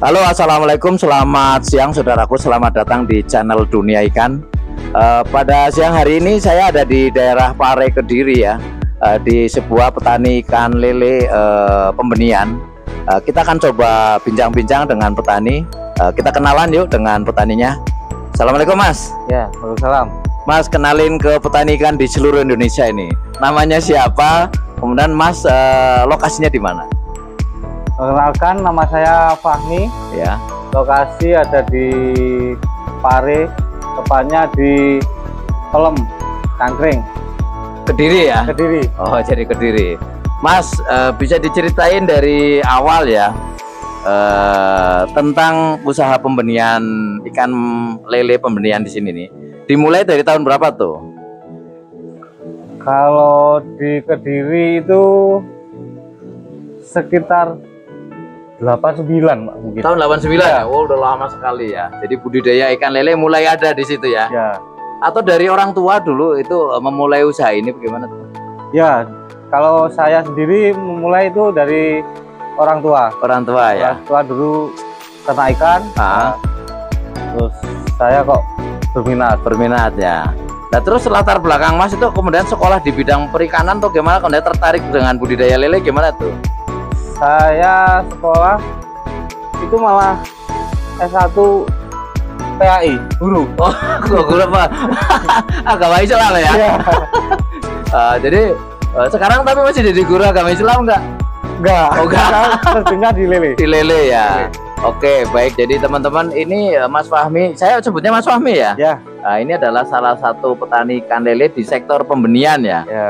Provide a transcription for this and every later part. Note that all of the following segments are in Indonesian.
Halo, assalamualaikum, selamat siang saudaraku, selamat datang di channel Dunia Ikan. Pada siang hari ini saya ada di daerah Pare Kediri ya, di sebuah petani ikan lele pembenihan. Kita akan coba bincang-bincang dengan petani. Kita kenalan yuk dengan petaninya. Assalamualaikum Mas. Ya, waalaikumsalam. Mas, kenalin ke petani ikan di seluruh Indonesia ini. Namanya siapa? Kemudian Mas lokasinya di mana? Perkenalkan, nama saya Fahmi. Ya. Lokasi ada di Pare, tepatnya di Pelem, Cangkring, Kediri ya? Kediri. Oh, jadi Kediri. Mas, bisa diceritain dari awal ya tentang usaha pembenihan ikan lele pembenihan di sini nih. Dimulai dari tahun berapa tuh? Kalau di Kediri itu sekitar 89 mungkin. Tahun 89 ya. Oh, udah lama sekali ya. Jadi budidaya ikan lele mulai ada di situ ya. Ya. Atau dari orang tua dulu itu memulai usaha ini bagaimana tuh? Ya, kalau saya sendiri memulai itu dari orang tua. Orang tua ya. Orang tua dulu ternak ikan. Terus saya kok berminat ya. Nah, terus latar belakang Mas itu kemudian sekolah di bidang perikanan tuh gimana? Kemudian tertarik dengan budidaya lele gimana tuh? Saya sekolah itu malah S1 PAI, guru. Oh, guru apa? Agama Islam ya? Ya. Jadi sekarang tapi masih jadi guru agama Islam enggak? Enggak. Oh, enggak. Tentunya di lele. Di lele ya. Oke, baik. Jadi teman-teman, ini Mas Fahmi, saya sebutnya Mas Fahmi ya? Ya. Nah, ini adalah salah satu petani ikan lele di sektor pembenihan ya. Ya.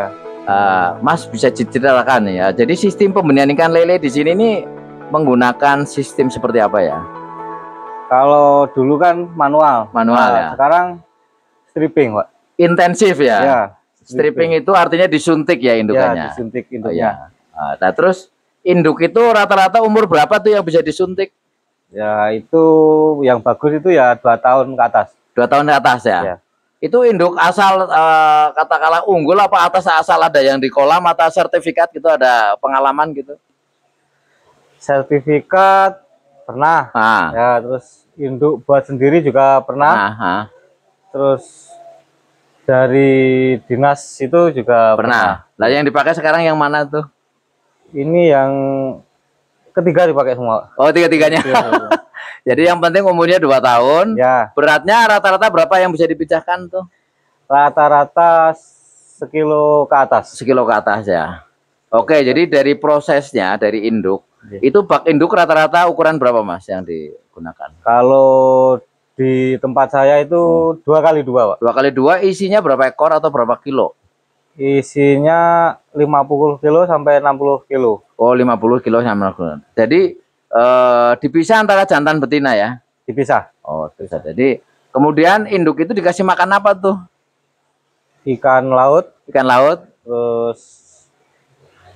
Mas bisa ceritakan ya. Jadi sistem pembenihan ikan lele di sini nih menggunakan sistem seperti apa ya? Kalau dulu kan manual. Manual ya. Sekarang stripping, Pak. Intensif ya. Ya. Stripping itu artinya disuntik ya indukannya. Ya, disuntik Oh, induknya. ya. Nah, terus induk itu rata-rata umur berapa tuh yang bisa disuntik? Ya, itu yang bagus itu ya 2 tahun ke atas. 2 tahun ke atas ya. Ya. Itu induk asal katakanlah unggul apa atas asal ada yang di kolam atau sertifikat gitu, ada pengalaman gitu? Sertifikat pernah. Ya, terus induk buat sendiri juga pernah. Terus dari dinas itu juga pernah. Nah, yang dipakai sekarang yang mana tuh? Ini yang ketiga dipakai semua. Oh, tiga-tiganya. Ya. Jadi yang penting umurnya 2 tahun. Ya. Beratnya rata-rata berapa yang bisa dipecahkan tuh? Rata-rata sekilo ke atas. Sekilo ke atas ya. Oke, jadi dari prosesnya dari induk, itu bak induk rata-rata ukuran berapa Mas yang digunakan? Kalau di tempat saya itu 2x2, Pak. 2x2 isinya berapa ekor atau berapa kilo? Isinya 50 kilo sampai 60 kilo. Oh, 50 kilo sampai 60. Jadi dipisah antara jantan betina ya? Dipisah. Oh, bisa. Jadi kemudian induk itu dikasih makan apa tuh? Ikan laut. Ikan laut. Terus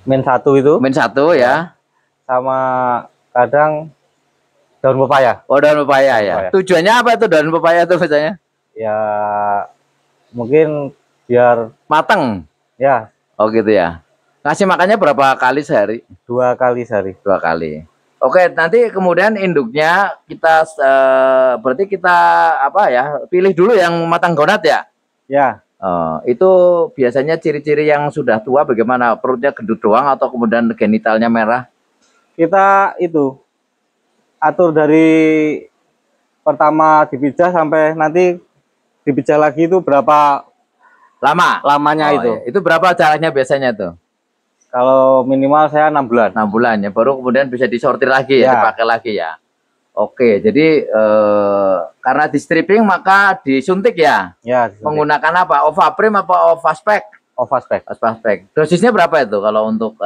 min 1 itu. Min 1 ya. Sama kadang daun pepaya. Oh, daun pepaya ya. Tujuannya apa itu daun pepaya tuh biasanya? Ya, mungkin biar mateng. Ya. Oh gitu ya. Ngasih makannya berapa kali sehari? 2 kali sehari. 2 kali. Oke, nanti kemudian induknya kita berarti kita apa ya? Pilih dulu yang matang gonat ya? Ya. Itu biasanya ciri-ciri yang sudah tua bagaimana? Perutnya gendut doang atau kemudian genitalnya merah? Kita itu atur dari pertama dipijah sampai nanti dipijah lagi itu berapa lamanya itu. Iya. Itu berapa jaraknya biasanya tuh? Kalau minimal saya 6 bulan. 6 bulan ya, baru kemudian bisa disortir lagi ya, dipakai lagi ya. Oke, jadi karena di stripping maka disuntik ya? Ya, disuntik. Menggunakan apa? Ovaprim apa Ovaspek? Ovaspek. Ovaspek. Dosisnya berapa itu kalau untuk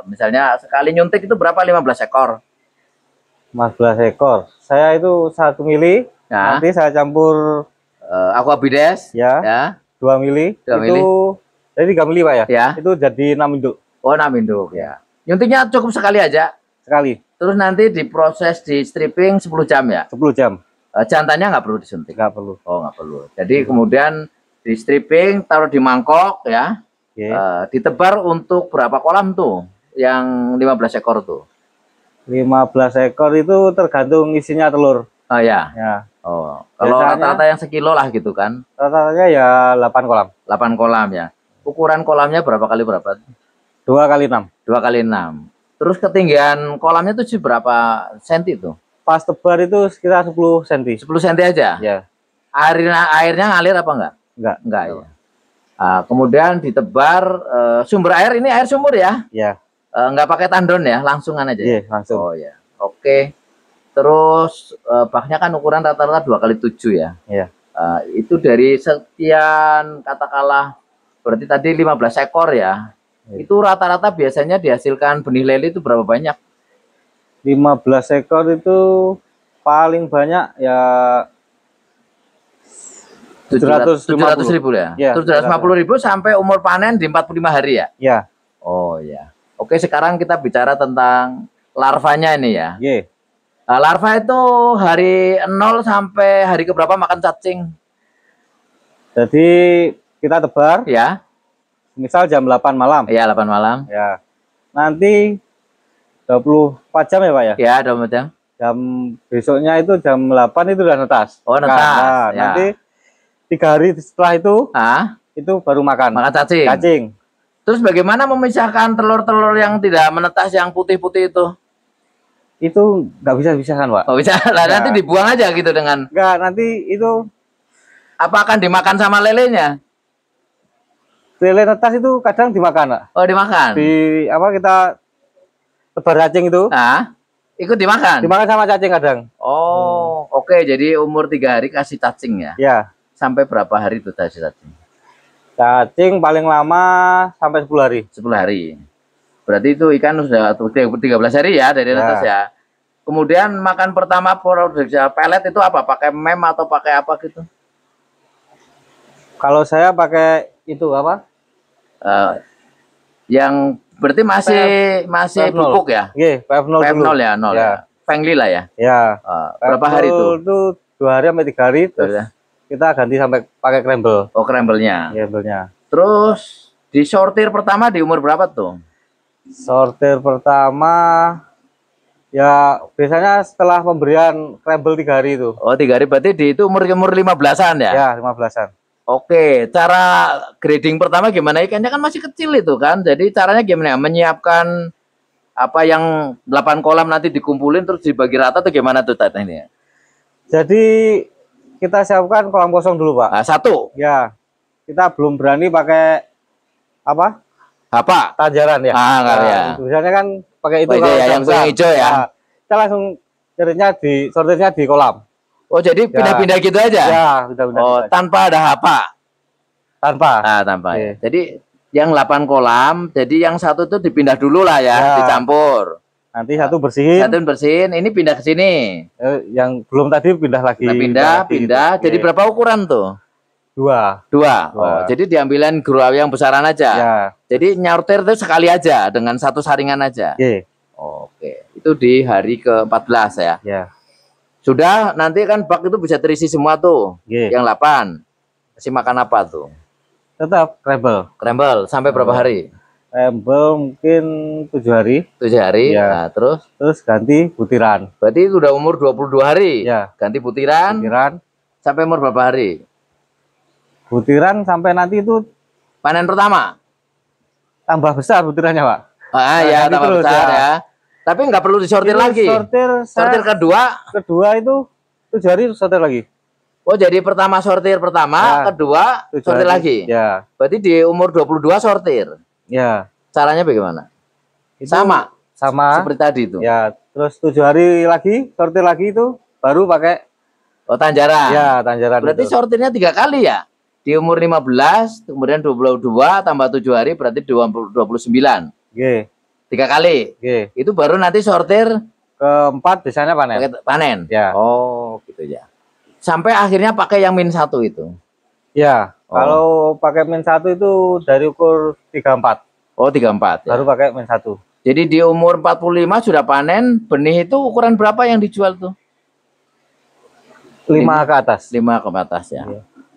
misalnya sekali nyuntik itu berapa? 15 ekor? 15 ekor. Saya itu 1 mili, ya. Nanti saya campur Aquabides ya. 2 mili. 2 mili. Itu jadi 3 mili Pak ya? Ya. Itu jadi 6 induk. Oh, 6 induk ya. Nyuntiknya cukup sekali aja? Sekali. Terus nanti diproses di stripping 10 jam ya? 10 jam. Jantannya nggak perlu disuntik? Nggak perlu. Oh, nggak perlu. Jadi kemudian di stripping, taruh di mangkok ya. Ditebar untuk berapa kolam tuh? Yang 15 ekor tuh? 15 ekor itu tergantung isinya telur. Oh ya. Ya. Oh, kalau rata-rata yang sekilo lah gitu kan? Rata-ratanya ya 8 kolam. 8 kolam ya. Ukuran kolamnya berapa kali berapa? 2 kali 6. 2 kali 6. Terus ketinggian kolamnya itu berapa senti tuh? Pas tebar itu sekitar 10 cm. 10 senti aja? Ya. Airnya ngalir apa enggak? Enggak ya. Kemudian ditebar sumber air ini air sumur ya? Ya. Enggak pakai tandon ya, langsungan aja. Iya, langsung. Oh ya. Oke. Terus baknya kan ukuran rata-rata 2 kali 7 ya. Iya. Itu dari sekian katakanlah berarti tadi 15 ekor ya. Iya. Itu rata-rata biasanya dihasilkan benih lele itu berapa banyak? 15 ekor itu paling banyak ya 700.000 ya. Ya, 750.000 sampai umur panen di 45 hari ya? Ya. Oh ya. Oke, sekarang kita bicara tentang larvanya ini ya. Iya. Larva itu hari 0 sampai hari keberapa makan cacing? Jadi kita tebar ya. Misal jam 8 malam. Iya, 8 malam. Ya. Nanti 24 jam ya, Pak ya? Ya, 24 jam. Jam besoknya itu jam 8 itu udah netas. Oh, netas. Nah, ya. Nanti 3 hari setelah itu baru makan. Makan cacing. Cacing. Terus bagaimana memisahkan telur-telur yang tidak menetas yang putih-putih itu? Itu nggak bisa dipisahkan, Pak. Oh, bisa. Lah, nanti dibuang aja gitu dengan. Nggak, nanti itu apa akan dimakan sama lelenya? lele netas itu kadang dimakan, Pak. Oh, dimakan. Di apa kita tebar cacing itu? Ikut dimakan. Dimakan sama cacing kadang. Oh, oke. Jadi umur 3 hari kasih cacing ya? Ya. Sampai berapa hari itu kasih cacing? Cacing paling lama sampai 10 hari. 10 hari. Berarti itu ikan sudah 13 hari ya dari netas ya. Kemudian makan pertama produksi pelet itu apa? Pakai mem atau pakai apa gitu? Kalau saya pakai itu apa? Yang berarti masih pupuk ya? Iya, PF0 PF0 ya, 0 ya. Fengli lah ya. Ya. Berapa hari itu? Itu 2 hari sampai 3 hari terus kita ganti sampai pakai krembel. Oh, krembelnya. Krembelnya. Terus di sortir pertama di umur berapa tuh? Sortir pertama ya biasanya setelah pemberian krembel 3 hari itu. Oh, 3 hari berarti di itu umur 15-an ya? Ya, 15-an. Oke, cara grading pertama gimana? Ikannya kan masih kecil itu kan. Jadi caranya gimana? Menyiapkan apa yang 8 kolam nanti dikumpulin terus dibagi rata atau gimana tuh tekniknya? Jadi kita siapkan kolam kosong dulu, Pak. Satu. Ya. Kita belum berani pakai apa? Tanjaran ya. Enggak ya. Biasanya kan pakai itu kalau ya, yang hijau ya. Kita langsung sortirnya di kolam. Oh, jadi pindah-pindah gitu aja? Ya, pindah-pindah. Oh, gitu tanpa ada hapa? Tanpa. Tanpa ya. Jadi yang 8 kolam, jadi yang satu itu dipindah dulu lah ya, dicampur. Nanti satu bersihin. Satu bersihin, ini pindah ke sini. Yang belum tadi pindah lagi. Pindah. Jadi berapa ukuran tuh? 2. Oh, jadi diambilin gurau yang besaran aja. Ya. Jadi nyortir itu sekali aja dengan satu saringan aja. Oke. Itu di hari ke-14 ya. Ya. Sudah, nanti kan bak itu bisa terisi semua tuh. Yang 8. Kasih makan apa tuh? Tetap krembel. Sampai berapa hari? Krembel mungkin 7 hari. 7 hari. Ya. Nah, terus ganti butiran. Berarti itu udah umur 22 hari. Ya. Ganti butiran. Sampai umur berapa hari? Butiran sampai nanti itu panen pertama. Tambah besar butirannya, Pak. Ya, tambah besar ya. Tapi nggak perlu disortir lagi. Sortir kedua itu 7 hari sortir lagi. Oh, jadi pertama sortir pertama, kedua sortir lagi. Ya. Berarti di umur 22 sortir. Ya. Caranya bagaimana? Sama seperti tadi itu. Ya, terus 7 hari lagi sortir lagi itu baru pakai tanjaran. Ya, tanjaran. Berarti sortirnya 3 kali ya? Di umur 15, kemudian 22 tambah 7 hari berarti 29. 3 kali. Itu baru nanti sortir keempat biasanya panen. Ya. Oh, gitu ya. Sampai akhirnya pakai yang -1 itu. Ya. Kalau pakai -1 itu dari ukur 34. Oh, 34. Baru pakai -1. Jadi di umur 45 sudah panen, benih itu ukuran berapa yang dijual tuh? 5 ke atas. 5 ke atas ya.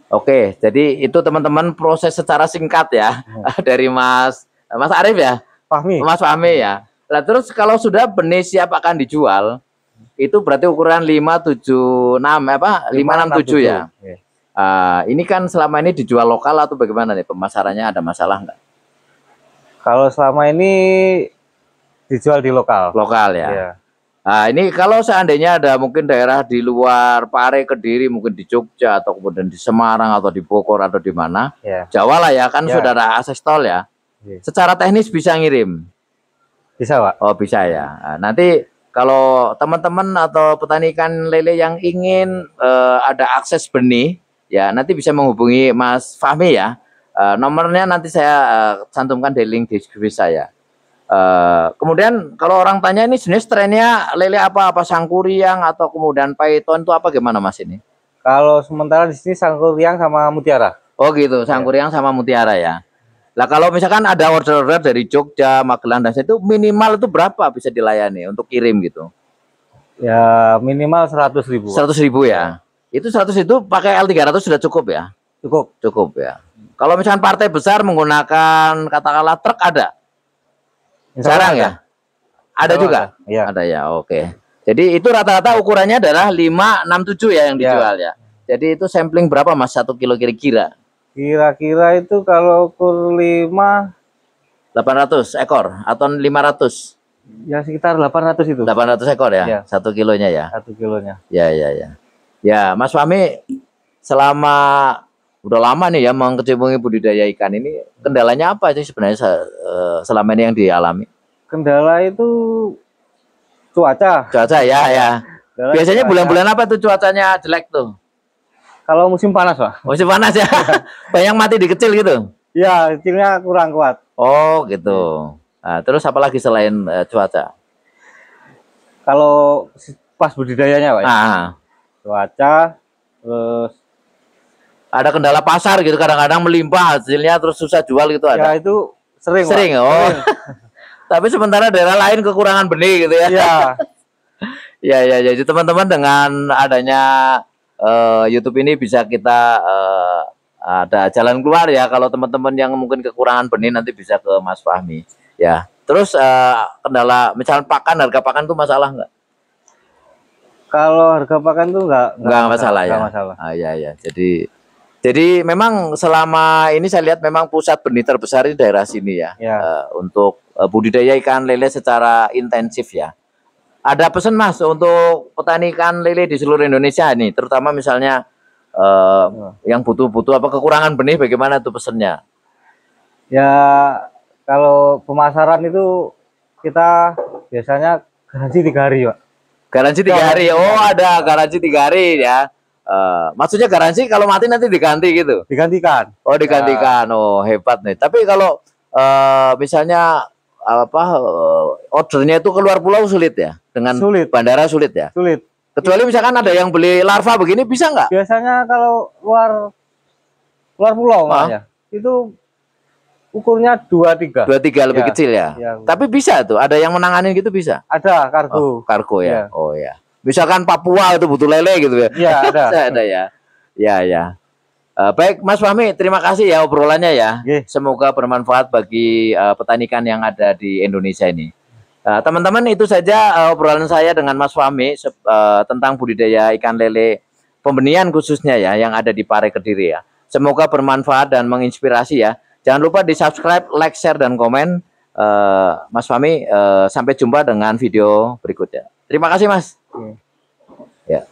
Oke, jadi itu teman-teman proses secara singkat ya dari Mas Arief ya. Fahmi. Mas Fahmi ya. Lah terus kalau sudah benih siap akan dijual, itu berarti ukuran 576 apa? 567 ya. Ini kan selama ini dijual lokal atau bagaimana nih pemasarannya, ada masalah nggak? Kalau selama ini dijual di lokal. Lokal ya. Iya. Nah, ini kalau seandainya ada mungkin daerah di luar Pare, Kediri, mungkin di Jogja atau kemudian di Semarang atau di Bogor atau di mana, Jawa lah ya, kan saudara akses tol ya. Secara teknis bisa ngirim. Bisa, Pak. Oh bisa ya. Nah, nanti kalau teman-teman atau petani ikan lele yang ingin ada akses benih, ya nanti bisa menghubungi Mas Fahmi ya. Nomornya nanti saya cantumkan di link deskripsi saya. Kemudian kalau orang tanya ini jenis trennya lele apa sangkuriang atau kemudian python itu apa gimana Mas ini? Kalau sementara di sini sangkuriang sama mutiara. Oh gitu, sangkuriang sama mutiara ya. Lah kalau misalkan ada order-order dari Jogja, Magelang dan itu minimal itu berapa bisa dilayani untuk kirim gitu? Ya minimal 100.000. 100.000 ya. Itu 100 itu pakai L300 sudah cukup ya? Cukup ya. Kalau misalkan partai besar menggunakan katakanlah truk ada? Jarang ya? Ada juga? Ya. Ada ya, oke. Jadi itu rata-rata ukurannya adalah 567 ya yang dijual ya. Jadi itu sampling berapa Mas 1 kilo kira-kira? Kira-kira itu kalau ukur 5 800 ekor atau 500? Ya sekitar 800 itu. 800 ekor ya? 1 kilonya ya? 1 kilonya. Ya. Ya, Mas Fahmi selama udah lama nih ya mengkecimpungi budidaya ikan ini, kendalanya apa sih sebenarnya selama ini yang dialami? Kendala itu cuaca. Cuaca ya. Biasanya bulan-bulan apa tuh cuacanya jelek tuh? Kalau musim panas, Pak. Musim panas ya. Banyak mati di kecil gitu? Ya, kecilnya kurang kuat. Oh gitu. Nah, terus apa lagi selain cuaca? Kalau pas budidayanya, Pak. Cuaca, terus ada kendala pasar gitu, kadang-kadang melimpah hasilnya terus susah jual gitu ada? Ya itu sering. Oh. Tapi sementara daerah lain kekurangan benih gitu ya? Ya. Jadi teman-teman dengan adanya YouTube ini bisa kita ada jalan keluar ya. Kalau teman-teman yang mungkin kekurangan benih nanti bisa ke Mas Fahmi ya. Terus kendala misalnya harga pakan tuh masalah nggak? Kalau harga pakan tuh nggak masalah ya. Ya. Jadi memang selama ini saya lihat memang pusat benih terbesar di daerah sini ya. Untuk budidaya ikan lele secara intensif ya. Ada pesan Mas untuk petani ikan lele di seluruh Indonesia nih, terutama misalnya yang butuh apa kekurangan benih, bagaimana tuh pesannya? Ya kalau pemasaran itu kita biasanya garansi 3 hari, Pak. Garansi 3 hari. Oh, ada garansi 3 hari ya. Maksudnya garansi kalau mati nanti diganti gitu? Digantikan. Oh, digantikan. Oh, hebat nih. Tapi kalau misalnya ordernya itu keluar pulau sulit ya? Dengan bandara sulit ya? Sulit. Kecuali misalkan ada yang beli larva begini bisa nggak? Biasanya kalau luar pulau itu ukurnya 23 lebih kecil ya? Tapi bisa tuh, ada yang menanganin gitu bisa? Ada kargo. Kargo ya? Oh ya. Misalkan Papua itu butuh lele gitu ya? Iya ada. Ada ya? Ya. Baik Mas Fahmi, terima kasih ya obrolannya ya. Semoga bermanfaat bagi petani ikan yang ada di Indonesia ini. Teman-teman, itu saja obrolan saya dengan Mas Fahmi tentang budidaya ikan lele pembenihan khususnya ya yang ada di Pare Kediri ya. Semoga bermanfaat dan menginspirasi ya. Jangan lupa di subscribe, like, share, dan komen. Mas Fahmi, sampai jumpa dengan video berikutnya. Terima kasih Mas. Ya.